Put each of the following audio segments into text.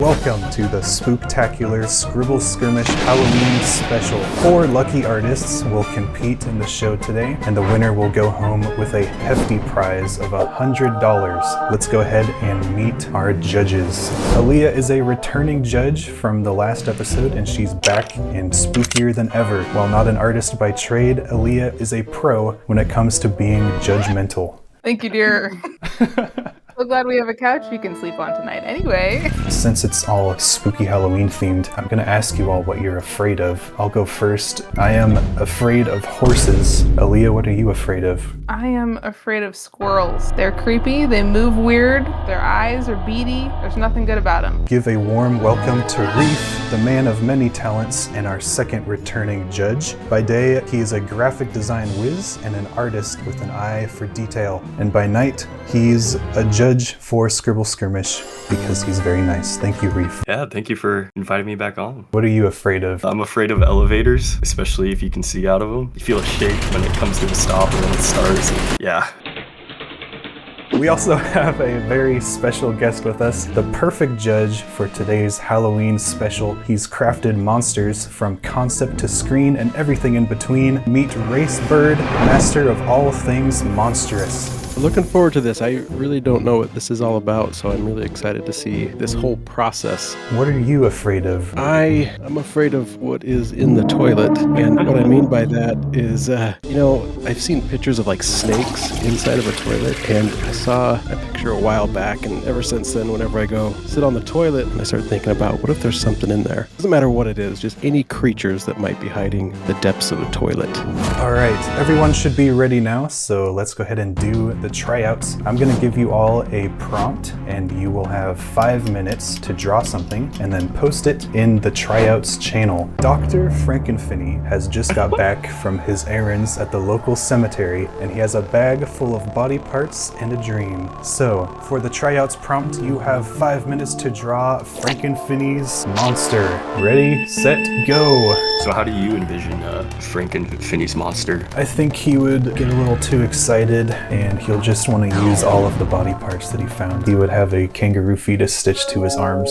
Welcome to the Spooktacular Scribble Skirmish Halloween Special. 4 lucky artists will compete in the show today, and the winner will go home with a hefty prize of $100. Let's go ahead and meet our judges. Aaliyah is a returning judge from the last episode, and she's back and spookier than ever. While not an artist by trade, Aaliyah is a pro when it comes to being judgmental. Thank you, dear. So glad we have a couch you can sleep on tonight. Anyway. Since it's all spooky Halloween themed, I'm gonna ask you all what you're afraid of. I'll go first. I am afraid of horses. Aaliyah, what are you afraid of? I am afraid of squirrels. They're creepy, they move weird, their eyes are beady, there's nothing good about them. Give a warm welcome to Reef, the man of many talents and our second returning judge. By day, he is a graphic design whiz and an artist with an eye for detail. And by night, he's a judge for Scribble Skirmish because he's very nice. Thank you, Reef. Yeah, thank you for inviting me back on. What are you afraid of? I'm afraid of elevators, especially if you can see out of them. You feel a shake when it comes to a stop and then it starts. Yeah. We also have a very special guest with us, the perfect judge for today's Halloween special. He's crafted monsters from concept to screen and everything in between. Meet Race Bird, master of all things monstrous. Looking forward to this. I really don't know what this is all about, so I'm really excited to see this whole process. What are you afraid of? I am afraid of what is in the toilet, and what I mean by that is, I've seen pictures of like snakes inside of a toilet, and I saw a picture a while back, and ever since then, whenever I go sit on the toilet, I start thinking about what if there's something in there? Doesn't matter what it is, just any creatures that might be hiding the depths of a toilet. All right, everyone should be ready now, so let's go ahead and do the tryouts. I'm going to give you all a prompt, and you will have 5 minutes to draw something and then post it in the tryouts channel. Dr. Frankenfinney has just got back from his errands at the local cemetery, and he has a bag full of body parts and a dream. So, for the tryouts prompt, you have 5 minutes to draw Frankenfinney's monster. Ready, set, go! So how do you envision Frankenfinney's monster? I think he would get a little too excited, and he'll just want to use all of the body parts that he found. He would have a kangaroo fetus stitched to his arms.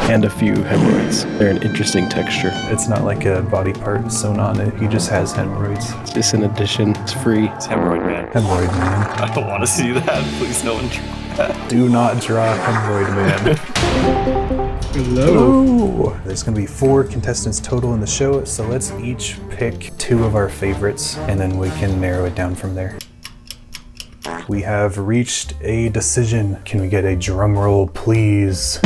And a few hemorrhoids. They're an interesting texture. It's not like a body part sewn on it. He just has hemorrhoids. It's just an addition. It's free. It's Hemorrhoid Man. Hemorrhoid Man. I don't want to see that. Please, no one draw that. Do not draw Hemorrhoid Man. Hello. There's going to be 4 contestants total in the show, so let's each pick 2 of our favorites, and then we can narrow it down from there. We have reached a decision. Can we get a drum roll, please?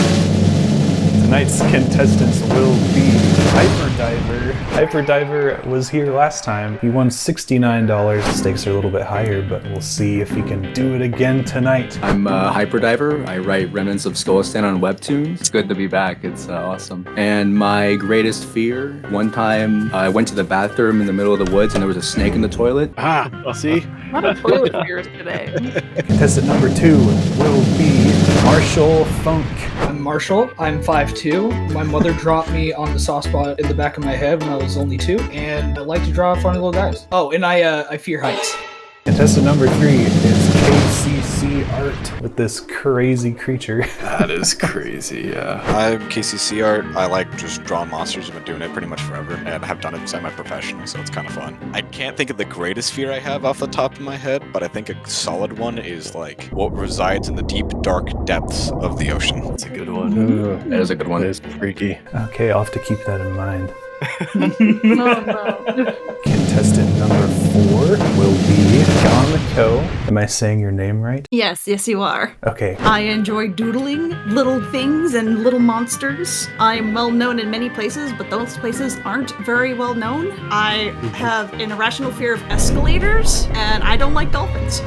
Tonight's contestants will be Hyperdiver. Hyperdiver was here last time. He won $69. The stakes are a little bit higher, but we'll see if he can do it again tonight. I'm Hyperdiver. I write Remnants of Skolastan on Webtoons. It's good to be back. It's awesome. And my greatest fear, one time I went to the bathroom in the middle of the woods and there was a snake in the toilet. See? A lot of toilet fears today. Contestant number 2 will be Marshall Funk. I'm Marshall. I'm 5'2". My mother dropped me on the soft spot in the back of my head when I was only 2, and I like to draw funny little guys. Oh, and I fear heights. Contestant number 3 is KCC Art with this crazy creature. That is crazy, yeah. I'm KCC Art. I like just drawing monsters. I've been doing it pretty much forever, and I have done it semi-professionally, so it's kind of fun. I can't think of the greatest fear I have off the top of my head, but I think a solid one is like what resides in the deep, dark depths of the ocean. That's a good one. That is a good one. That is freaky. Okay, I'll have to keep that in mind. No. Contestant number 4 will be Gamiko. Am I saying your name right? Yes, you are. Okay. I enjoy doodling little things and little monsters. I am well known in many places, but those places aren't very well known. I have an irrational fear of escalators, and I don't like dolphins.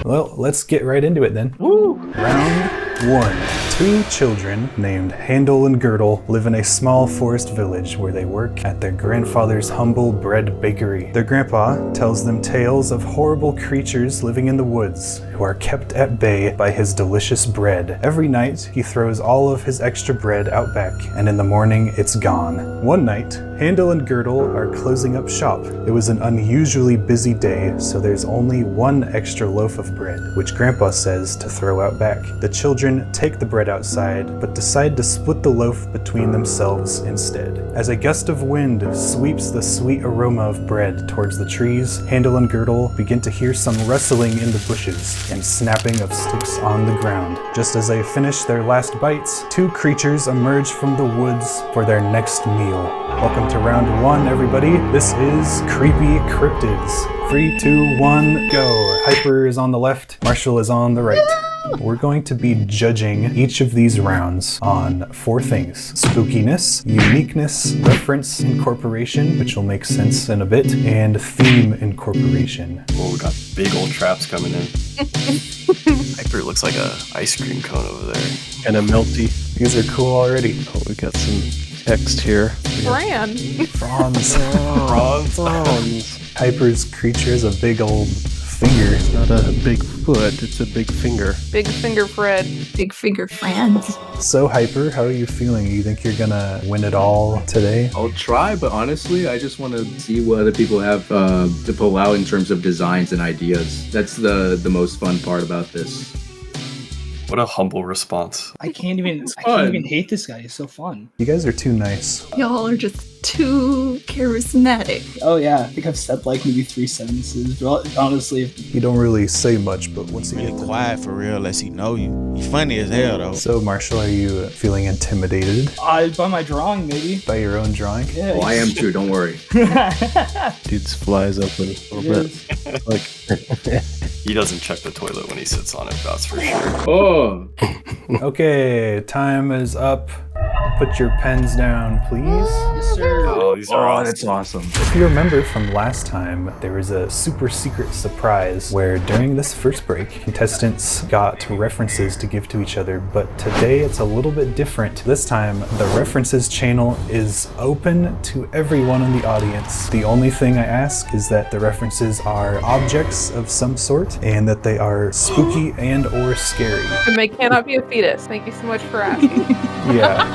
Well, let's get right into it then. Woo! Round 1. 2 children named Handel and Girdle live in a small forest village where they work at their grandfather's humble bread bakery. Their grandpa tells them tales of horrible creatures living in the woods who who are kept at bay by his delicious bread. Every night, he throws all of his extra bread out back, and in the morning, it's gone. One night, Handle and Girdle are closing up shop. It was an unusually busy day, so there's only one extra loaf of bread, which Grandpa says to throw out back. The children take the bread outside, but decide to split the loaf between themselves instead. As a gust of wind sweeps the sweet aroma of bread towards the trees, Handle and Girdle begin to hear some rustling in the bushes and snapping of sticks on the ground. Just as they finish their last bites, two creatures emerge from the woods for their next meal. Welcome to round one, everybody. This is Creepy Cryptids. 3, 2, 1, go. Hyper is on the left, Marshall is on the right. We're going to be judging each of these rounds on 4 things: spookiness, uniqueness, reference incorporation, which will make sense in a bit, and theme incorporation. Oh, we got big old traps coming in. Hyper looks like a ice cream cone over there. And a melty. These are cool already. Oh, we got some text here. Fran. Franz. Franz. Hyper's creature is a big old finger. It's not a big foot, it's a big finger. Big finger Fred. Big finger friends. So Hyper, how are you feeling? You think you're gonna win it all today? I'll try, but honestly, I just want to see what other people have to pull out in terms of designs and ideas. That's the most fun part about this. What a humble response. I can't even hate this guy. He's so fun. You guys are too nice. Y'all are just too charismatic. Oh yeah, I think I've said like maybe 3 sentences. But honestly, You don't really say much, but once you Really get to quiet for real, unless he know you. He funny as hell though. So Marshall, are you feeling intimidated by my drawing maybe. by your own drawing? Yeah. Oh, I am too, don't worry. Dude's flies open a little bit. Like, He doesn't check the toilet when he sits on it, that's for sure. Oh, Okay, time is up. Put your pens down, please. Yes, sir. Oh, these are awesome. that's awesome. If you remember from last time, there was a super secret surprise where during this first break, contestants got references to give to each other, but today it's a little bit different. This time, the references channel is open to everyone in the audience. The only thing I ask is that the references are objects of some sort and that they are spooky and or scary. And they cannot be a fetus. Thank you so much for asking. Yeah.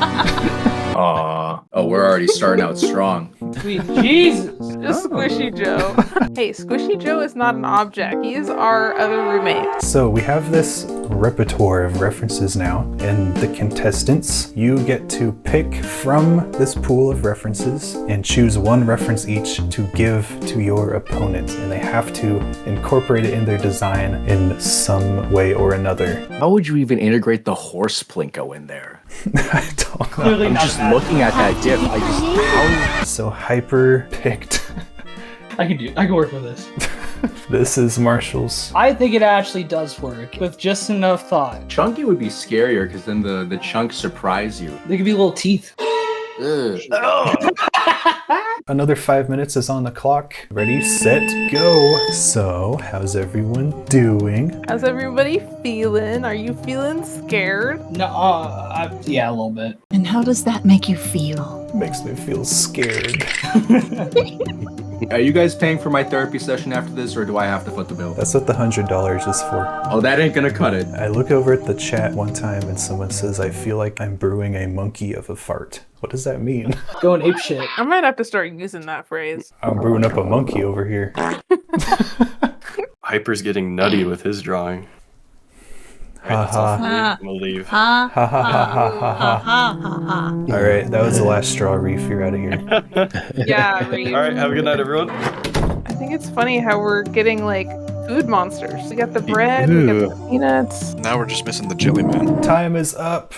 Aw. Oh, we're already starting out strong. Sweet Jesus. Just Squishy Joe. Hey, Squishy Joe is not an object. He is our other roommate. So we have this repertoire of references now, and the contestants, you get to pick from this pool of references and choose one reference each to give to your opponent, and they have to incorporate it in their design in some way or another. How would you even integrate the horse plinko in there? I don't know. Clearly I'm not just bad. looking at that gif. How? So Hyper picked. I can work with this. This is Marshall's. I think it actually does work with just enough thought. Chunky would be scarier because then the chunks surprise you. They could be little teeth. Another 5 minutes is on the clock. Ready, set, go. So, how's everyone doing? How's everybody feeling? Are you feeling scared? No, yeah, a little bit. And how does that make you feel? Makes me feel scared. Are you guys paying for my therapy session after this, or do I have to foot the bill? That's what the $100 is for. Oh, that ain't gonna cut it. I look over at the chat one time and someone says, I feel like I'm brewing a monkey of a fart. What does that mean? Going ape shit. I might have to start using that phrase. I'm brewing up a monkey over here. Hyper's getting nutty with his drawing. Alright, that's all for me. I'm gonna leave. Ha Ha ha ha ha ha ha. ha ha. All right, that was the last straw, Reef. You're out of here. Yeah, Reeve. Alright, have a good night, everyone. I think it's funny how we're getting like food monsters. We got the bread, we got the peanuts. Now we're just missing the jelly man. Time is up.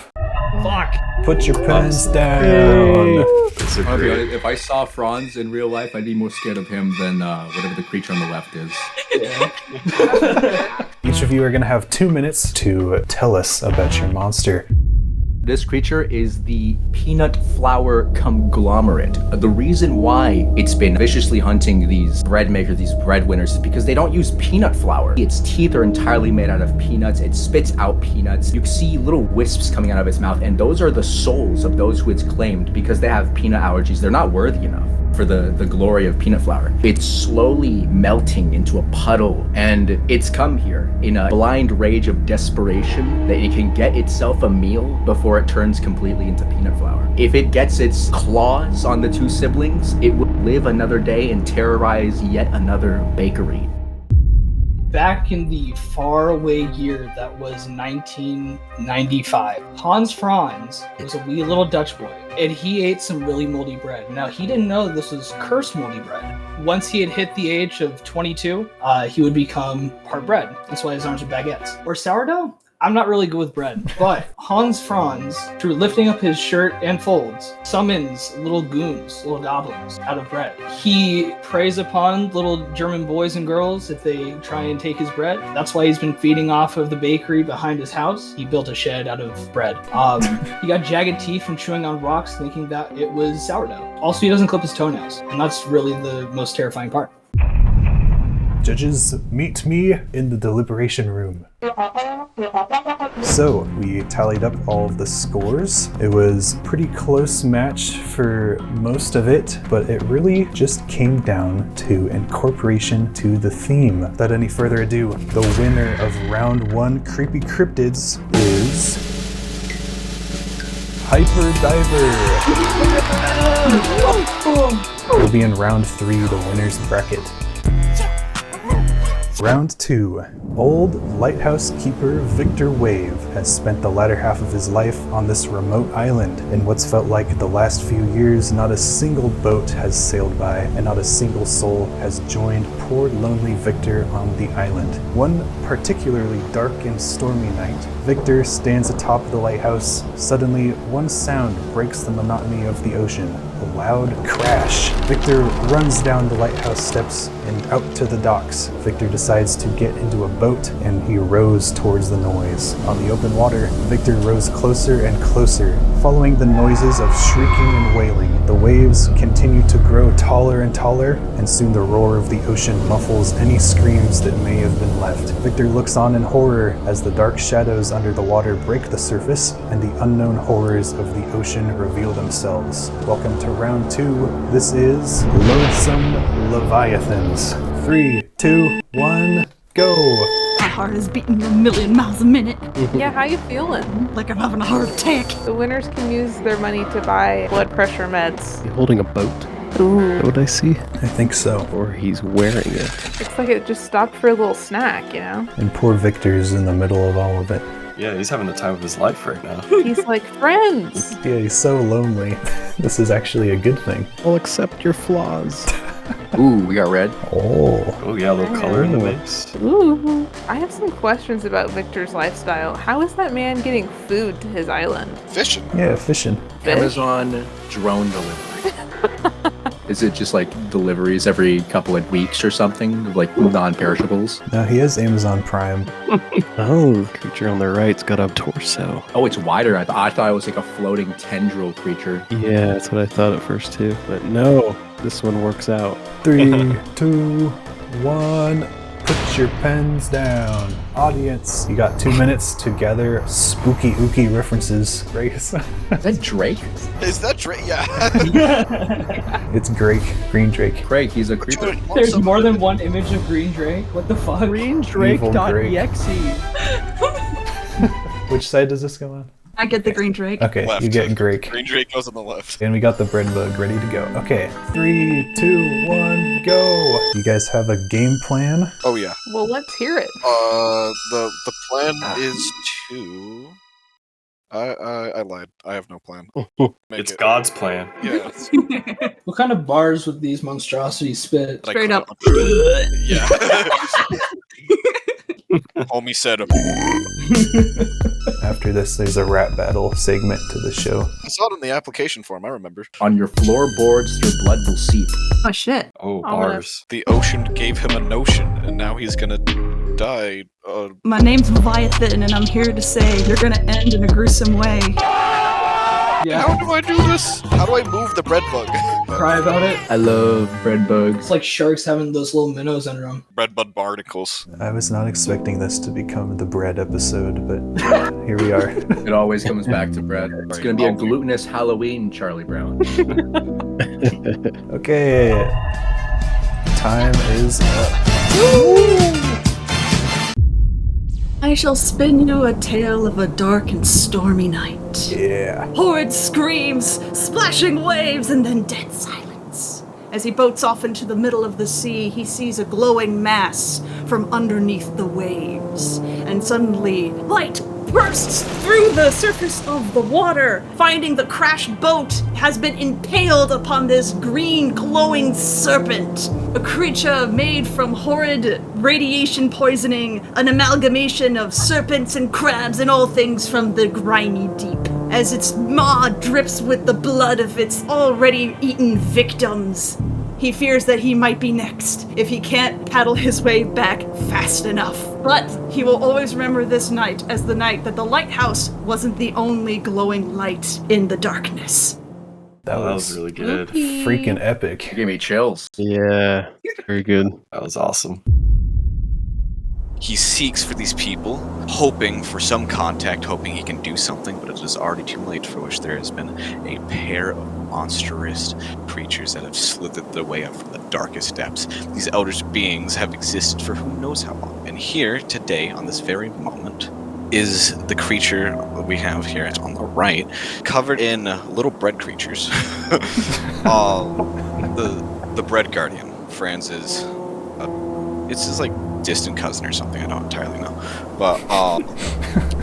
Fuck. Put your pens down. It's a I'll be great. honest, if I saw Franz in real life, I'd be more scared of him than whatever the creature on the left is. Each of you are going to have 2 minutes to tell us about your monster. This creature is the peanut flour conglomerate. The reason why it's been viciously hunting these bread makers, these breadwinners, is because they don't use peanut flour. Its teeth are entirely made out of peanuts. It spits out peanuts. You see little wisps coming out of its mouth, and those are the souls of those who it's claimed because they have peanut allergies. They're not worthy enough for the glory of peanut flour. It's slowly melting into a puddle, and it's come here in a blind rage of desperation that it can get itself a meal before it turns completely into peanut flour. If it gets its claws on the two siblings, it will live another day and terrorize yet another bakery. Back in the faraway year that was 1995, Hans Franz was a wee little Dutch boy, and he ate some really moldy bread. Now, he didn't know this was cursed moldy bread. Once he had hit the age of 22, he would become part bread. That's why his arms are baguettes. Or sourdough? I'm not really good with bread, but Hans Franz, through lifting up his shirt and folds, summons little goons, little goblins out of bread. He preys upon little German boys and girls if they try and take his bread. That's why he's been feeding off of the bakery behind his house. He built a shed out of bread. He got jagged teeth from chewing on rocks, thinking that it was sourdough. Also, he doesn't clip his toenails, and that's really the most terrifying part. Judges, meet me in the deliberation room. So, we tallied up all of the scores. It was a pretty close match for most of it, but it really just came down to incorporation to the theme. Without any further ado, the winner of round 1 Creepy Cryptids is Hyper Diver. We'll be in round 3, the winner's bracket. Round 2. Old lighthouse keeper Victor Wave has spent the latter half of his life on this remote island. In what's felt like the last few years, not a single boat has sailed by, and not a single soul has joined poor lonely Victor on the island. One particularly dark and stormy night, Victor stands atop the lighthouse. Suddenly, one sound breaks the monotony of the ocean. A loud crash. Victor runs down the lighthouse steps and out to the docks. Victor decides to get into a boat, and he rows towards the noise. On the open water, Victor rows closer and closer, following the noises of shrieking and wailing. The waves continue to grow taller and taller, and soon the roar of the ocean muffles any screams that may have been left. Victor looks on in horror as the dark shadows under the water break the surface, and the unknown horrors of the ocean reveal themselves. Welcome to round 2. This is Loathsome Leviathans. 3, 2, 1, go! My heart is beating a million miles a minute, Yeah, how you feeling? like I'm having a heart attack. The winners can use their money to buy blood pressure meds. He holding a boat? Ooh. What I see? I think so. Or he's wearing it. Looks like it just stopped for a little snack, you know? And poor Victor's in the middle of all of it. Yeah, he's having the time of his life right now. He's like, friends! Yeah, he's so lonely. This is actually a good thing. I'll accept your flaws. Ooh, we got red. Oh. Oh yeah, a little color in the mix. Ooh. I have some questions about Victor's lifestyle. How is that man getting food to his island? Fishing. Yeah, fishing. Fish? Amazon drone delivery. Is it just like deliveries every couple of weeks or something, like non-perishables? No, he has Amazon Prime. Oh, creature on the right's got a torso. Oh, it's wider. I thought it was like a floating tendril creature. Yeah, that's what I thought at first too. But no, this one works out. 3, 2, 1. Put your pens down. Audience, you got 2 minutes to gather spooky ooky references. Grace. Is that Drake? Is that Drake? Yeah. It's Drake. Green Drake. Craig, he's a creeper. There's more than one image of Green Drake? What the fuck? GreenDrake.exe. Which side does this go on? I get the green drake. Okay, Left. you get Drake. Green Drake goes on the left. And we got the bread bug ready to go. Okay, 3, 2, 1, go. You guys have a game plan? Oh yeah. Well, let's hear it. The plan is to. I lied. I have no plan. It's God's plan. Yeah. What kind of bars would these monstrosities spit? But I Straight up. couldn't- Yeah. Homie said. After this, there's a rap battle segment to the show. I saw it in the application form. I remember. On your floorboards, your blood will seep. Oh shit. Oh, Ominous. bars. The ocean gave him a notion, and now he's gonna die. My name's Leviathan, and I'm here to say you're gonna end in a gruesome way. Yeah. How do I do this? How do I move the bread bug? Cry about it. I love bread bugs. It's like sharks having those little minnows under them. Bread bug barnacles. I was not expecting this to become the bread episode, but here we are. It always comes back to bread. It's gonna be a glutinous Halloween, Charlie Brown. Okay. Time is up. I shall spin you a tale of a dark and stormy night. Yeah. Horrid screams, splashing waves, and then dead silence. As he boats off into the middle of the sea, he sees a glowing mass from underneath the waves. And suddenly, light bursts through the surface of the water, finding the crashed boat has been impaled upon this green glowing serpent. A creature made from horrid radiation poisoning, an amalgamation of serpents and crabs and all things from the grimy deep. As its maw drips with the blood of its already eaten victims. He fears that he might be next if he can't paddle his way back fast enough. But he will always remember this night as the night that the lighthouse wasn't the only glowing light in the darkness. That That was was really good. freaking epic. Give me chills. Yeah, very good. That was awesome. He seeks for these people, hoping for some contact, hoping he can do something, but it is already too late, for which there has been a pair of monstrous creatures that have slithered their way up from the darkest depths. These outer beings have existed for who knows how long. And here, today, on this very moment, is the creature we have here on the right, covered in little bread creatures. The bread guardian, Franz is... it's his, like, distant cousin or something, I don't entirely know. But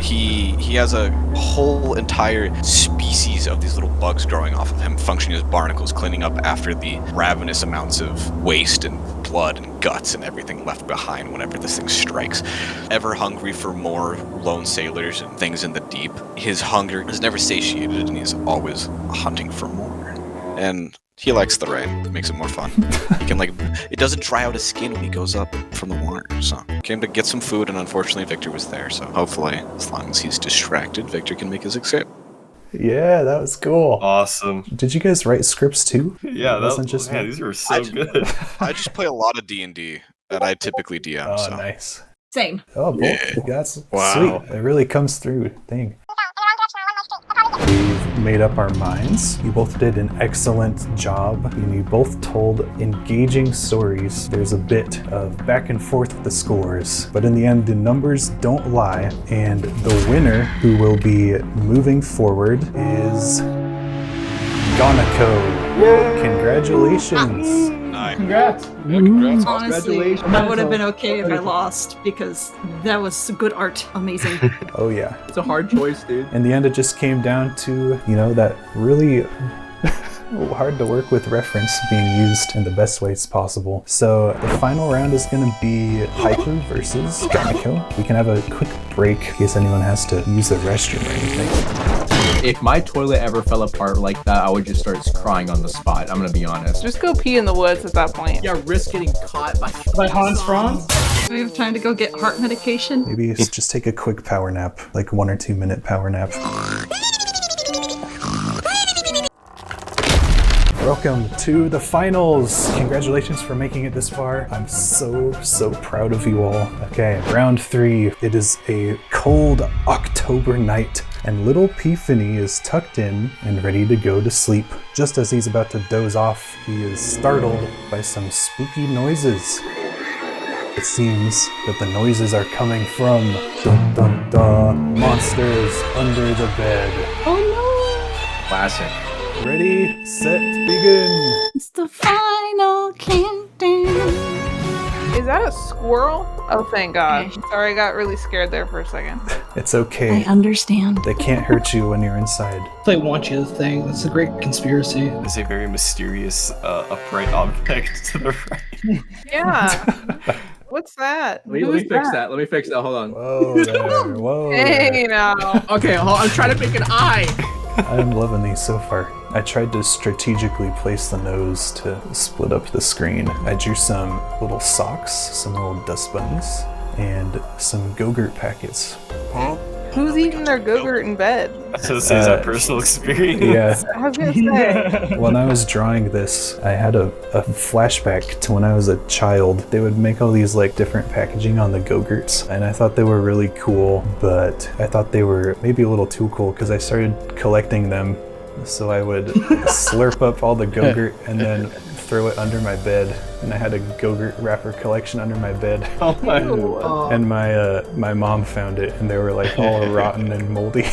he has a whole entire species of these little bugs growing off of him, functioning as barnacles, cleaning up after the ravenous amounts of waste and blood and guts and everything left behind whenever this thing strikes. Ever hungry for more lone sailors and things in the deep, his hunger is never satiated and he's always hunting for more. And he likes the rain. It makes it more fun. He can, like, it doesn't dry out his skin when he goes up from the water. So, came to get some food, and unfortunately Victor was there. So, hopefully, as long as he's distracted, Victor can make his escape. Yeah, that was cool. Awesome. Did you guys write scripts too? Yeah, It that wasn't was, just man, me? these were so good. I just play a lot of D&D that I typically DM. Oh, so. nice. Same. Oh, boy. Yeah. That's Wow. sweet. It really comes through. Dang. We've made up our minds. You both did an excellent job, and you both told engaging stories. There's a bit of back and forth with the scores, but in the end, the numbers don't lie, and the winner who will be moving forward is Gonako. Congratulations. Nice. Congrats. Yeah, congrats. Honestly, I would have been okay if I lost because that was good art. Amazing. Oh yeah. It's a hard choice, dude. In the end, it just came down to, you know, that really hard to work with reference being used in the best ways possible. So the final round is going to be Haiku versus Gonako. We can have a quick break in case anyone has to use the restroom or anything. If my toilet ever fell apart like that, I would just start crying on the spot. I'm gonna be honest. Just go pee in the woods at that point. Yeah, risk getting caught by Hans Franz? We have time to go get heart medication. Maybe just take a quick power nap, like 1 or 2 minute power nap. Welcome to the finals. Congratulations for making it this far. I'm so proud of you all. Okay, round 3. It is a cold October night, and little PFINNEY is tucked in and ready to go to sleep. Just as he's about to doze off, he is startled by some spooky noises. It seems that the noises are coming from dun dun dun, monsters under the bed. Oh Classic. Ready, set, begin. no! It's the final countdown. Is that a squirrel? Oh, thank God. Okay. Sorry, I got really scared there for a second. It's okay. I understand. They can't hurt you when you're inside. They want you to think. That's a great conspiracy. There's a very mysterious upright object to the right. Yeah. What's that? Let me fix that. Let me fix that. Hold on. Whoa there, whoa Hey, there. now. Okay, I'm trying to make an eye. I'm loving these so far. I tried to strategically place the nose to split up the screen. I drew some little socks, some little dust bunnies, and some Go-Gurt packets. Who's eating their Go-Gurt in bed? This is our personal experience. Yeah. I was gonna say. When I was drawing this, I had a flashback to when I was a child. They would make all these like different packaging on the Go-Gurts, and I thought they were really cool, but I thought they were maybe a little too cool because I started collecting them. So I would slurp up all the Go-Gurt and then throw it under my bed, and I had a Go-Gurt wrapper collection under my bed. Oh my Ew. And my mom found it, and they were like all rotten and moldy.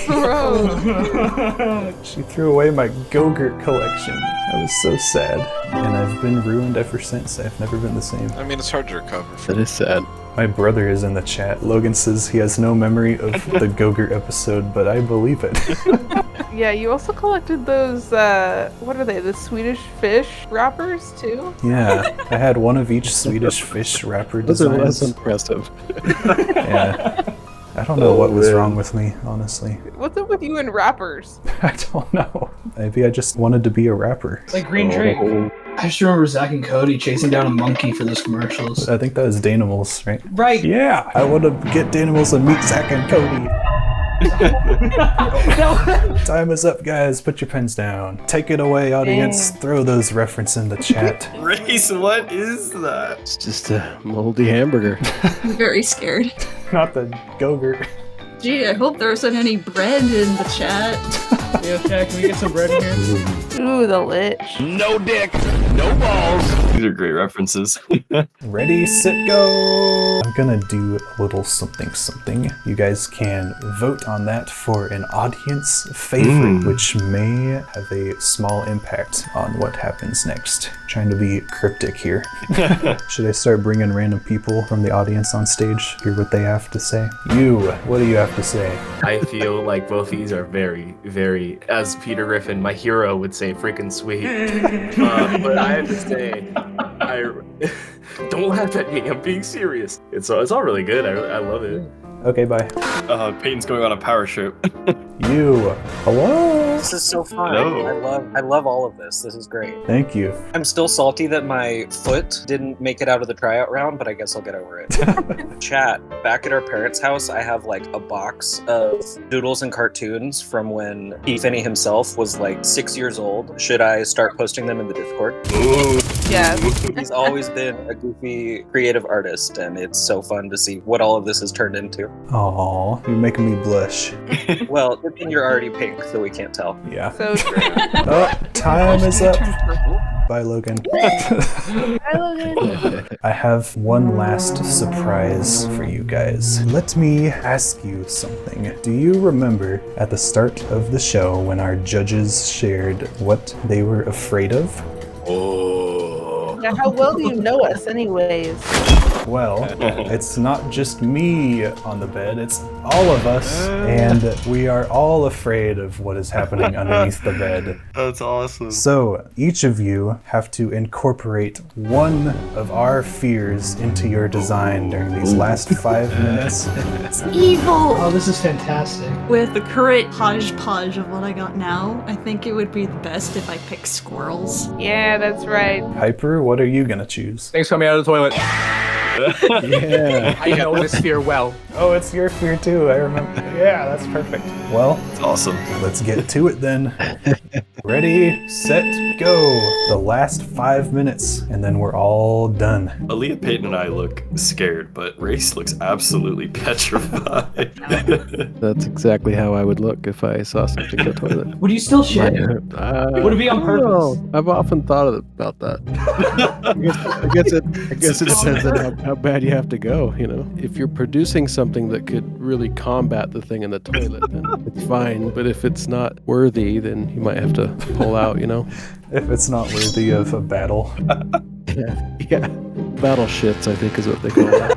She threw away my Go-Gurt collection. I was so sad, and I've been ruined ever since. I've never been the same. I mean, it's hard to recover That from. is sad. My brother is in the chat. Logan says he has no memory of the Go-Gurt episode, but I believe it. Yeah, you also collected those, what are they, the Swedish fish wrappers too? Yeah, I had one of each Swedish fish wrapper Those are less designs. impressive. Yeah. I don't know what was wrong with me, honestly. What's up with you and wrappers? I don't know. Maybe I just wanted to be a rapper. Like Green Drake. I just remember Zach and Cody chasing down a monkey for those commercials. I think that was Danimals, right? Right. Yeah, I want to get Danimals and meet Zach and Cody. Time is up, guys. Put your pens down. Take it away, audience. Throw those references in the chat. Race, what is that? It's just a moldy hamburger. I'm very scared. Not the Go-Gurt. Gee, I hope there isn't any bread in the chat. Yeah, Chad, can we get some bread in here? Ooh, the lich. No dick, no balls. These are great references. Ready, set, go! I'm gonna do a little something. You guys can vote on that for an audience favorite, which may have a small impact on what happens next. Trying to be cryptic here. Should I start bringing random people from the audience on stage? Hear what they have to say? You, what do you have to say? I feel like both these are very, very, as Peter Griffin, my hero, would say, freaking sweet. But I have to say, don't laugh at me. I'm being serious. It's all really good. I love it. Okay, bye. Peyton's going on a power trip. You, hello? This is so fun. Hello. I love all of this. This is great. Thank you. I'm still salty that my foot didn't make it out of the tryout round, but I guess I'll get over it. Chat, back at our parents' house, I have like a box of doodles and cartoons from when PFINNEY himself was like 6 years old. Should I start posting them in the Discord? Ooh. Yes. He's always been a goofy, creative artist, and it's so fun to see what all of this has turned into. Aw, you're making me blush. Well, good thing you're already pink, so we can't tell. Yeah. So true. Oh, time is up. Turns purple. Bye, Logan. Hi, Logan. I have one last surprise for you guys. Let me ask you something. Do you remember at the start of the show when our judges shared what they were afraid of? Yeah, how well do you know us anyways? Well, it's not just me on the bed, it's all of us, and we are all afraid of what is happening underneath the bed. That's awesome. So, each of you have to incorporate one of our fears into your design during these last 5 minutes. It's evil! Oh, this is fantastic. With the current hodgepodge of what I got now, I think it would be the best if I pick squirrels. Yeah, that's right. Hyper, what are you gonna choose? Thanks for coming out of the toilet. Yeah. I know this fear well. Oh, it's your fear too, I remember. Yeah, that's perfect. Well, It's awesome. let's get to it then. Ready, set, go. The last 5 minutes, and then we're all done. Aaliyah, Peyton, and I look scared, but Race looks absolutely petrified. That's exactly how I would look if I saw something in the toilet. Would you still shit? Would it be on I don't know. purpose? I've often thought about that. I guess it depends on how bad you have to go, you know? If you're producing something that could really combat the thing in the toilet, then it's fine. But if it's not worthy, then you might have to pull out, you know? If it's not worthy of a battle. Yeah. Battle shits, I think is what they call it.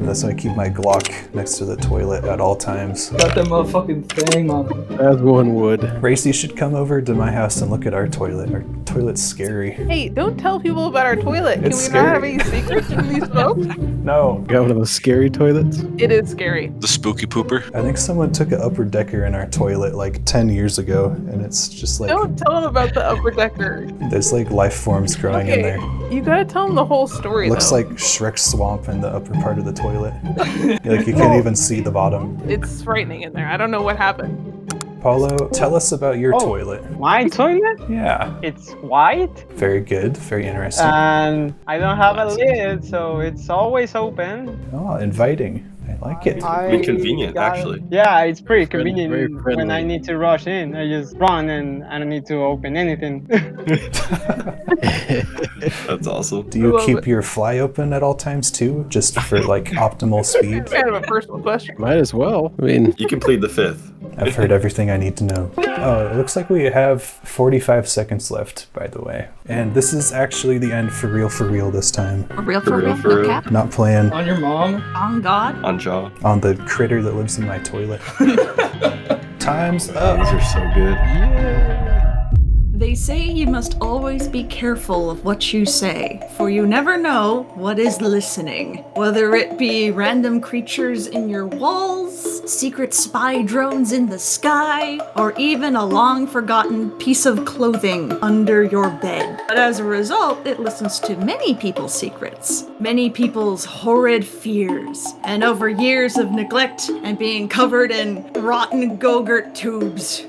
That's why I keep my Glock next to the toilet at all times. Got that motherfucking thing on it. As one would. Racy should come over to my house and look at our toilet. Our toilet's scary. Hey, don't tell people about our toilet. Can It's we not have scary. any secrets from these folks? No. Got one of those scary toilets? It is scary. The spooky pooper. I think someone took an upper decker in our toilet like 10 years ago, and it's just like, Don't tell them about the upper decker. there's like life forms growing in Okay, there. you gotta tell them the whole story, Looks though. like Shrek's swamp in the upper part part of the toilet. Like you can't even see the bottom. It's frightening in there. I don't know what happened. Paulo, tell us about your toilet. My toilet? Yeah. It's white. Very good. Very interesting. And I don't have a lid, so it's always open. Oh, inviting. I like it. Pretty convenient, actually. Yeah, it's pretty Very convenient when I friendly. need to rush in. I just run and I don't need to open anything. That's awesome. Do you keep your fly open at all times too? Just for like optimal speed? Kind of a personal question. Might as well. I mean, You can plead the fifth. I've heard everything I need to know. Oh, it looks like we have 45 seconds left, by the way. And this is actually the end for real this time. For real, For for real, real, for no real. cap. Not playing On your mom? On God. On jaw. on the critter that lives in my toilet. Time's up. These are so good. They say you must always be careful of what you say, for you never know what is listening. Whether it be random creatures in your walls, secret spy drones in the sky, or even a long forgotten piece of clothing under your bed. But as a result, it listens to many people's secrets, many people's horrid fears, and over years of neglect and being covered in rotten Go-Gurt tubes,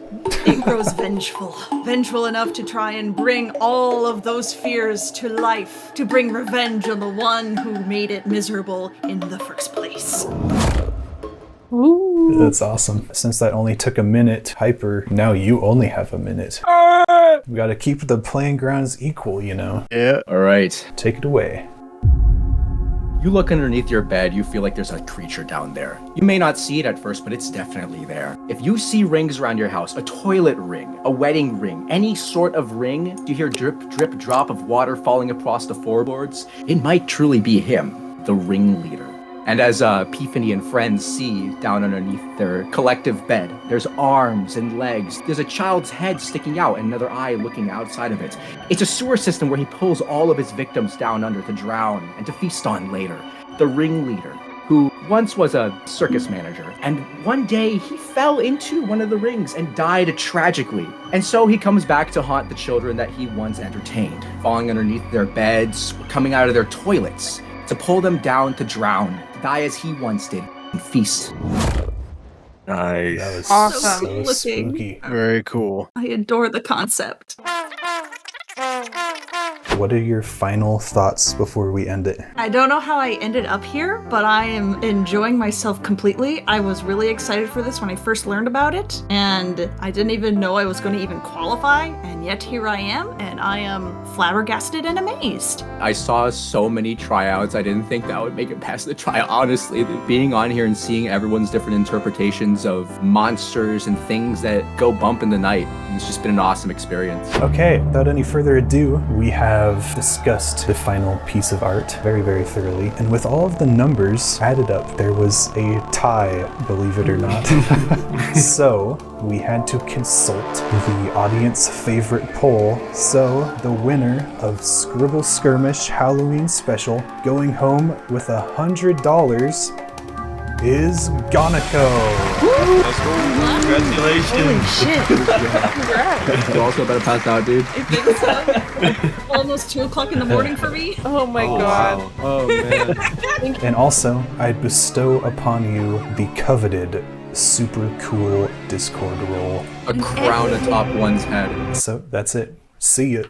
it grows vengeful. Vengeful enough to try and bring all of those fears to life. To bring revenge on the one who made it miserable in the first place. That's awesome. Since that only took a minute, Hyper, now you only have a minute. We gotta keep the playing grounds equal, you know. yeah. All right. Take it away. You look underneath your bed, you feel like there's a creature down there. You may not see it at first, but it's definitely there. If you see rings around your house, a toilet ring, a wedding ring, any sort of ring, you hear drip, drip, drop of water falling across the floorboards, it might truly be him, the ringleader. And as PFINNEY and friends see down underneath their collective bed, there's arms and legs. There's a child's head sticking out and another eye looking outside of it. It's a sewer system where he pulls all of his victims down under to drown and to feast on later. The ringleader, who once was a circus manager, and one day he fell into one of the rings and died tragically. And so he comes back to haunt the children that he once entertained, falling underneath their beds, coming out of their toilets, to pull them down to drown, to die as he once did, and feast. Nice. That was Awesome. so Looking. spooky. Very cool. I adore the concept. What are your final thoughts before we end it? I don't know how I ended up here, but I am enjoying myself completely. I was really excited for this when I first learned about it, and I didn't even know I was going to even qualify, and yet here I am, and I am flabbergasted and amazed. I saw so many tryouts, I didn't think that would make it past the tryout. Honestly, being on here and seeing everyone's different interpretations of monsters and things that go bump in the night, it's just been an awesome experience. Okay, without any further ado, we have discussed the final piece of art very, very thoroughly. And with all of the numbers added up, there was a tie, believe it or not. So we had to consult the audience favorite poll. So the winner of Scribble Skirmish Halloween Special, going home with $100, is Gonako. Let's go. Congratulations. Holy shit. Congrats. You also better pass out, dude. I think so. Almost 2 o'clock in the morning for me. Oh my god. Wow. Oh man. And also, I bestow upon you the coveted super cool Discord role. A crown atop one's head. So that's it. See ya.